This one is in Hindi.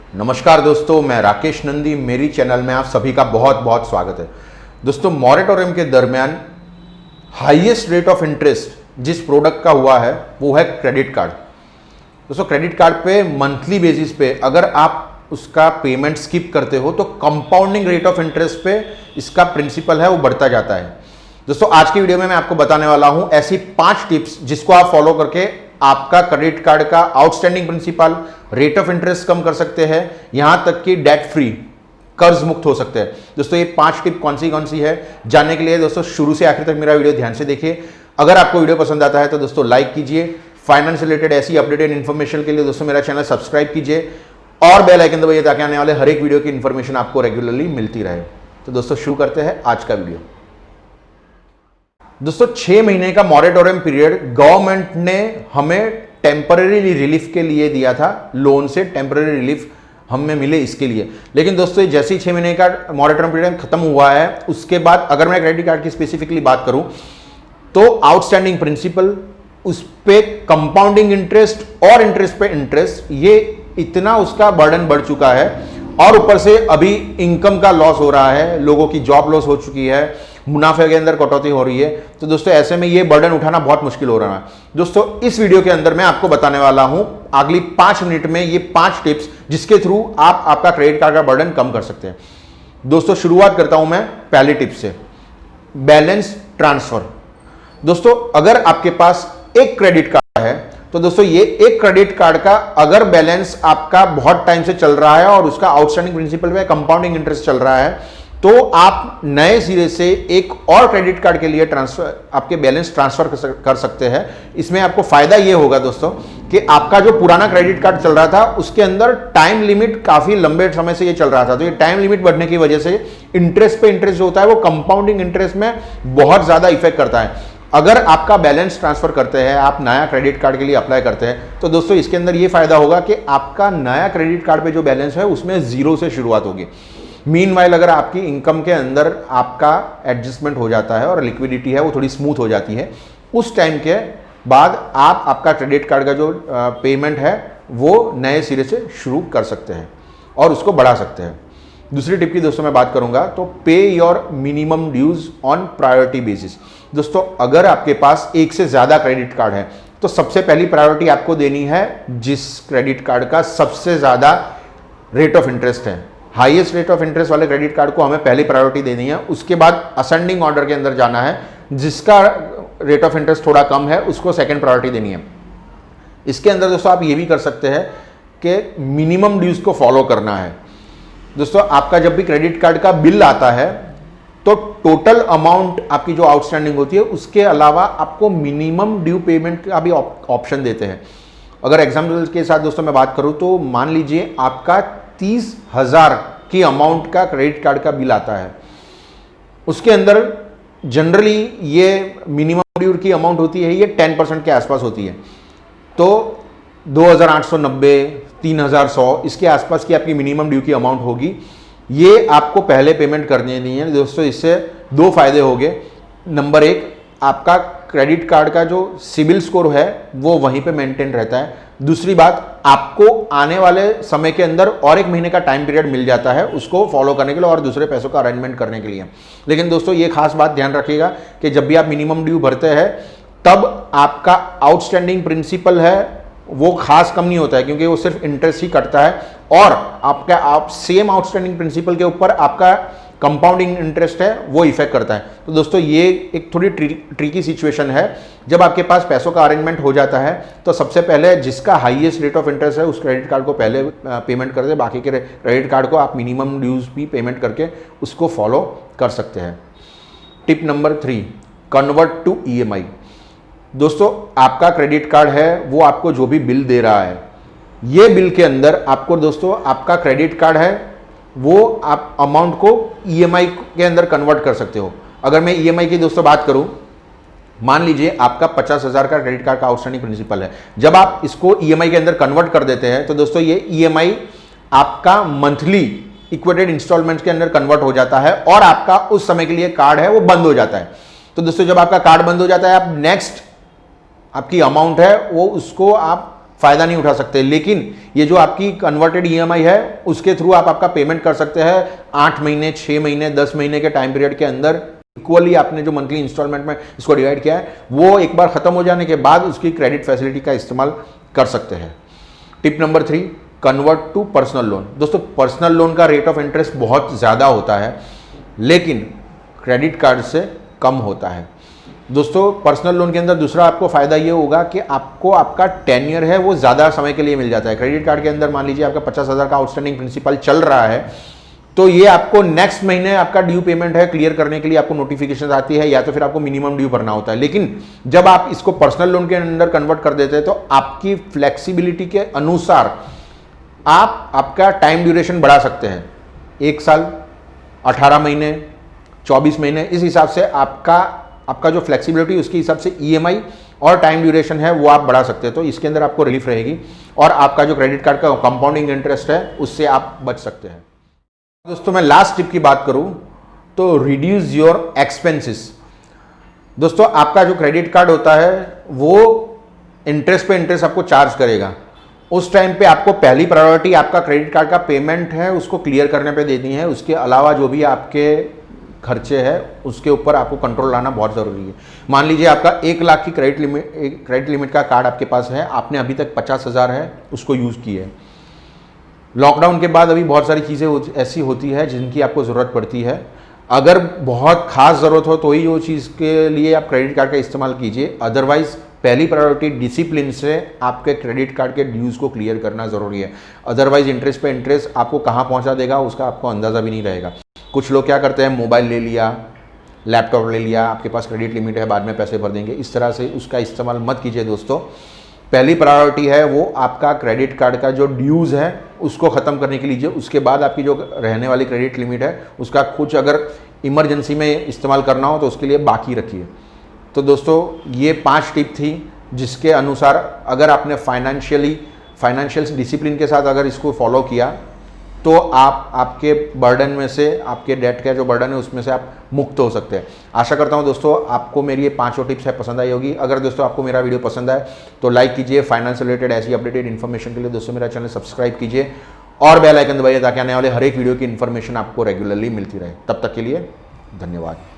नमस्कार दोस्तों, मैं राकेश नंदी। मेरी चैनल में आप सभी का बहुत बहुत स्वागत है। दोस्तों, मॉरेटोरियम के दरमियान हाईएस्ट रेट ऑफ इंटरेस्ट जिस प्रोडक्ट का हुआ है वो है क्रेडिट कार्ड। दोस्तों, क्रेडिट कार्ड पे मंथली बेसिस पे अगर आप उसका पेमेंट स्किप करते हो तो कंपाउंडिंग रेट ऑफ इंटरेस्ट पे इसका प्रिंसिपल है वो बढ़ता जाता है। दोस्तों, आज की वीडियो में मैं आपको बताने वाला हूं ऐसी 5 टिप्स जिसको आप फॉलो करके आपका क्रेडिट कार्ड का outstanding principal, rate of interest कम कर सकते हैं, यहां तक कि डेट फ्री, कर्ज मुक्त हो सकते हैं। दोस्तों, ये 5 टिप कौन सी है जानने के लिए दोस्तों शुरू से आखिर तक मेरा वीडियो ध्यान से देखिए। अगर आपको वीडियो पसंद आता है तो दोस्तों लाइक कीजिए। फाइनेंस रिलेटेड ऐसी अपडेटेड इन्फॉर्मेशन के लिए दोस्तों मेरा चैनल सब्सक्राइब कीजिए और बेल आइकन दबाइए ताकि आने वाले हर एक वीडियो की इंफॉर्मेशन आपको रेगुलरली मिलती रहे। तो दोस्तों शुरू करते हैं आज का वीडियो। दोस्तों, 6 महीने का मॉरेटोरियम पीरियड गवर्नमेंट ने हमें टेम्पररी रिलीफ के लिए दिया था। लोन से टेम्पररी रिलीफ हमें मिले इसके लिए। लेकिन दोस्तों, जैसे ही 6 महीने का मॉरेटोरियम पीरियड खत्म हुआ है उसके बाद अगर मैं क्रेडिट कार्ड की स्पेसिफिकली बात करूं तो आउटस्टैंडिंग प्रिंसिपल, उस पे कंपाउंडिंग इंटरेस्ट और इंटरेस्ट पे इंटरेस्ट, ये इतना उसका बर्डन बढ़ चुका है और ऊपर से अभी इनकम का लॉस हो रहा है, लोगों की जॉब लॉस हो चुकी है, मुनाफे के अंदर कटौती हो रही है। तो दोस्तों ऐसे में ये बर्डन उठाना बहुत मुश्किल हो रहा है। दोस्तों, इस वीडियो के अंदर मैं आपको बताने वाला हूं अगली 5 मिनट में ये 5 टिप्स जिसके थ्रू आप आपका क्रेडिट कार्ड का बर्डन कम कर सकते हैं। दोस्तों, शुरुआत करता हूं मैं पहली टिप से, बैलेंस ट्रांसफर। दोस्तों, अगर आपके पास एक क्रेडिट कार्ड है तो दोस्तों ये एक क्रेडिट कार्ड का अगर बैलेंस आपका बहुत टाइम से चल रहा है और उसका आउटस्टैंडिंग प्रिंसिपल पे कंपाउंडिंग इंटरेस्ट चल रहा है तो आप नए सिरे से एक और क्रेडिट कार्ड के लिए आपके बैलेंस ट्रांसफर कर सकते हैं। इसमें आपको फायदा यह होगा दोस्तों कि आपका जो पुराना क्रेडिट कार्ड चल रहा था उसके अंदर टाइम लिमिट काफी लंबे समय से ये चल रहा था, तो ये टाइम लिमिट बढ़ने की वजह से इंटरेस्ट पे इंटरेस्ट जो होता है वो कंपाउंडिंग इंटरेस्ट में बहुत ज्यादा इफेक्ट करता है। अगर आपका बैलेंस ट्रांसफर करते हैं, आप नया क्रेडिट कार्ड के लिए अप्लाई करते हैं तो दोस्तों इसके अंदर ये फायदा होगा कि आपका नया क्रेडिट कार्ड पे जो बैलेंस है उसमें 0 से शुरुआत होगी। मीनवाइल अगर आपकी इनकम के अंदर आपका एडजस्टमेंट हो जाता है और लिक्विडिटी है वो थोड़ी स्मूथ हो जाती है, उस टाइम के बाद आप आपका क्रेडिट कार्ड का जो पेमेंट है वो नए सिरे से शुरू कर सकते हैं और उसको बढ़ा सकते हैं। दूसरी टिप की दोस्तों मैं बात करूंगा तो pay your minimum dues on priority basis. दोस्तों, अगर आपके पास एक से ज्यादा क्रेडिट कार्ड है तो सबसे पहली प्रायोरिटी आपको देनी है जिस क्रेडिट कार्ड का सबसे ज्यादा रेट ऑफ इंटरेस्ट है। हाईएस्ट रेट ऑफ इंटरेस्ट वाले क्रेडिट कार्ड को हमें पहली प्रायोरिटी देनी है। उसके बाद असेंडिंग ऑर्डर के अंदर जाना है, जिसका रेट ऑफ इंटरेस्ट थोड़ा कम है उसको सेकंड प्रायोरिटी देनी है। इसके अंदर दोस्तों आप ये भी कर सकते हैं कि मिनिमम ड्यूज को फॉलो करना है। दोस्तों, आपका जब भी क्रेडिट कार्ड का बिल आता है तो टोटल अमाउंट आपकी जो आउटस्टैंडिंग होती है उसके अलावा आपको मिनिमम ड्यू पेमेंट का भी ऑप्शन देते हैं। अगर एग्जाम्पल के साथ दोस्तों मैं बात करूं तो मान लीजिए आपका 30,000 की अमाउंट का क्रेडिट कार्ड का बिल आता है, उसके अंदर जनरली ये मिनिमम ड्यू की अमाउंट होती है ये 10% के आसपास होती है। तो 2,890, 3,100 इसके आसपास की आपकी मिनिमम ड्यू की अमाउंट होगी। ये आपको पहले पेमेंट करने नहीं है। दोस्तों, इससे 2 फायदे होंगे। नंबर 1, आपका क्रेडिट कार्ड का जो सिबिल स्कोर है वो वहीं पे मेंटेन रहता है। दूसरी बात, आपको आने वाले समय के अंदर और 1 महीने का टाइम पीरियड मिल जाता है उसको फॉलो करने के लिए और दूसरे पैसों का अरेंजमेंट करने के लिए। लेकिन दोस्तों ये खास बात ध्यान रखिएगा कि जब भी आप मिनिमम ड्यू भरते हैं तब आपका आउटस्टैंडिंग प्रिंसिपल है वो खास कम नहीं होता है, क्योंकि वो सिर्फ इंटरेस्ट ही कटता है और आप सेम आउटस्टैंडिंग प्रिंसिपल के ऊपर आपका कंपाउंडिंग इंटरेस्ट है वो इफेक्ट करता है। तो दोस्तों ये एक थोड़ी ट्रिकी सिचुएशन है। जब आपके पास पैसों का अरेंजमेंट हो जाता है तो सबसे पहले जिसका हाईएस्ट रेट ऑफ इंटरेस्ट है उस क्रेडिट कार्ड को पहले पेमेंट कर दे, बाकी के क्रेडिट कार्ड को आप मिनिमम ड्यूज भी पेमेंट करके उसको फॉलो कर सकते हैं। Tip number 3, convert to EMI। दोस्तों, आपका क्रेडिट कार्ड है वो आपको जो भी बिल दे रहा है, ये बिल के अंदर आपको दोस्तों आपका क्रेडिट कार्ड है वो आप अमाउंट को EMI के अंदर कन्वर्ट कर सकते हो। अगर मैं EMI की दोस्तों बात करूं, मान लीजिए आपका 50,000 का क्रेडिट कार्ड का आउटस्टैंडिंग प्रिंसिपल है। जब आप इसको EMI के अंदर कन्वर्ट कर देते हैं तो दोस्तों ये EMI आपका मंथली इक्वेटेड इंस्टॉलमेंट्स के अंदर कन्वर्ट हो जाता है और आपका उस समय के लिए कार्ड है वो बंद हो जाता है। तो दोस्तों जब आपका कार्ड बंद हो जाता है, आप नेक्स्ट आपकी अमाउंट है वो उसको आप फायदा नहीं उठा सकते। लेकिन ये जो आपकी कन्वर्टेड ईएमआई है उसके थ्रू आप आपका पेमेंट कर सकते हैं 8 महीने, 6 महीने, 10 महीने के टाइम पीरियड के अंदर। इक्वली आपने जो मंथली इंस्टॉलमेंट में इसको डिवाइड किया है वो एक बार खत्म हो जाने के बाद उसकी क्रेडिट फैसिलिटी का इस्तेमाल कर सकते हैं। Tip number 3, convert to personal loan. दोस्तों पर्सनल लोन का रेट ऑफ इंटरेस्ट बहुत ज़्यादा होता है लेकिन क्रेडिट कार्ड से कम होता है। दोस्तों पर्सनल लोन के अंदर दूसरा आपको फायदा ये होगा कि आपको आपका टेन्योर है वो ज़्यादा समय के लिए मिल जाता है। क्रेडिट कार्ड के अंदर मान लीजिए आपका 50,000 का आउटस्टैंडिंग प्रिंसिपल चल रहा है तो ये आपको नेक्स्ट महीने आपका ड्यू पेमेंट है क्लियर करने के लिए आपको नोटिफिकेशन आती है या तो फिर आपको मिनिमम ड्यू भरना होता है। लेकिन जब आप इसको पर्सनल लोन के अंदर कन्वर्ट कर देते हैं तो आपकी फ्लेक्सिबिलिटी के अनुसार आप आपका टाइम ड्यूरेशन बढ़ा सकते हैं, 1 साल, 18 महीने, 24 महीने, इस हिसाब से आपका जो फ्लेक्सिबिलिटी उसके हिसाब से ईएमआई और टाइम ड्यूरेशन है वो आप बढ़ा सकते हैं। तो इसके अंदर आपको रिलीफ रहेगी और आपका जो क्रेडिट कार्ड का कंपाउंडिंग इंटरेस्ट है उससे आप बच सकते हैं। दोस्तों मैं लास्ट टिप की बात करूं तो रिड्यूस योर एक्सपेंसेस। दोस्तों आपका जो क्रेडिट कार्ड होता है वो इंटरेस्ट पे इंटरेस्ट आपको चार्ज करेगा। उस टाइम पे आपको पहली प्रायोरिटी आपका क्रेडिट कार्ड का पेमेंट है उसको क्लियर करने पे देनी है। उसके अलावा जो भी आपके खर्चे हैं उसके ऊपर आपको कंट्रोल लाना बहुत ज़रूरी है। मान लीजिए आपका 1 लाख की क्रेडिट लिमिट का कार्ड आपके पास है, आपने अभी तक 50,000 है उसको यूज़ किए है। लॉकडाउन के बाद अभी बहुत सारी चीज़ें ऐसी होती है जिनकी आपको ज़रूरत पड़ती है। अगर बहुत खास ज़रूरत हो तो ही वो चीज़ के लिए आप क्रेडिट कार्ड का इस्तेमाल कीजिए। अदरवाइज़ पहली प्रायोरिटी डिसिप्लिन से आपके क्रेडिट कार्ड के ड्यूज़ को क्लियर करना ज़रूरी है। अदरवाइज़ इंटरेस्ट पे इंटरेस्ट आपको कहाँ पहुँचा देगा उसका आपको अंदाज़ा भी नहीं रहेगा। कुछ लोग क्या करते हैं, मोबाइल ले लिया, लैपटॉप ले लिया, आपके पास क्रेडिट लिमिट है बाद में पैसे भर देंगे, इस तरह से उसका इस्तेमाल मत कीजिए। दोस्तों पहली प्रायोरिटी है वो आपका क्रेडिट कार्ड का जो ड्यूज़ है उसको ख़त्म करने के लिए। उसके बाद आपकी जो रहने वाली क्रेडिट लिमिट है उसका कुछ अगर इमरजेंसी में इस्तेमाल करना हो तो उसके लिए बाकी रखिए। तो दोस्तों ये 5 टिप थी जिसके अनुसार अगर आपने फाइनेंशियल डिसिप्लिन के साथ अगर इसको फॉलो किया तो आप आपके बर्डन में से, आपके डेट का जो बर्डन है उसमें से आप मुक्त हो सकते हैं। आशा करता हूं दोस्तों आपको मेरी ये 5 टिप्स है पसंद आई होगी। अगर दोस्तों आपको मेरा वीडियो पसंद आए तो लाइक कीजिए। फाइनेंस रिलेटेड ऐसी अपडेटेड इन्फॉर्मेशन के लिए दोस्तों मेरा चैनल सब्सक्राइब कीजिए और बेल आइकन दबाइए ताकि आने वाले हर एक वीडियो की इन्फॉर्मेशन आपको रेगुलरली मिलती रहे। तब तक के लिए धन्यवाद।